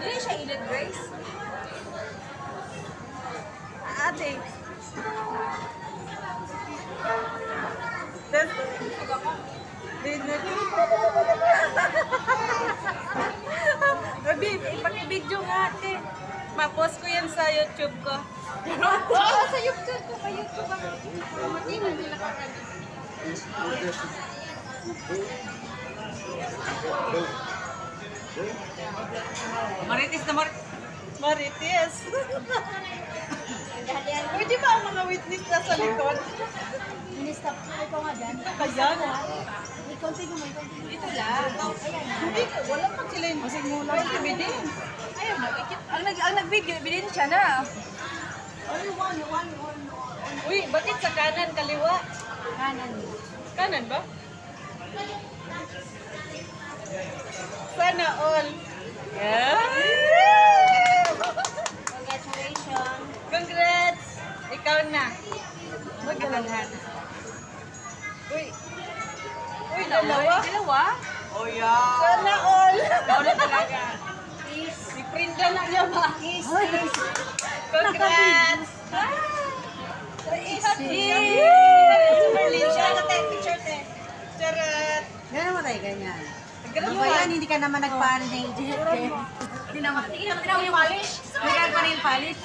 Dili siya ilan, Grace? Ate. Tapos, ipakibidyo nga ate. Ma-post ko yan sa YouTube ko. Oo, sa YouTube ko. Sa YouTube ako. Hindi na nila kakagin. Marites na marites. Marites. Pwede ba ang mga witness na sa likod? Ministap ko ito nga dyan. Ito kaya na. May konti mo, may konti mo. Ito lang. Hindi, wala pa sila yung masig mula. Pwede bidin. Ayun, ang nag-video, bidin siya na. Uy, bakit sa kanan, kaliwa? Kanan. Kanan ba? Sana all. Yeah. Congratulations. Congrats! Ikaw na. Magkakalhan. Uy. Uy, dalawa. Dalawa? Oh, yeah. Sana all. Dalawa talaga. Si Prinda na niya ba? Kiss. Congrats! Charot! Gano'n mo tayo ganyan? Ganun Ano mo ba yan? yan? Hindi ka naman nagpa-nail. Hindi naman yung polish. Nagka-nail polish.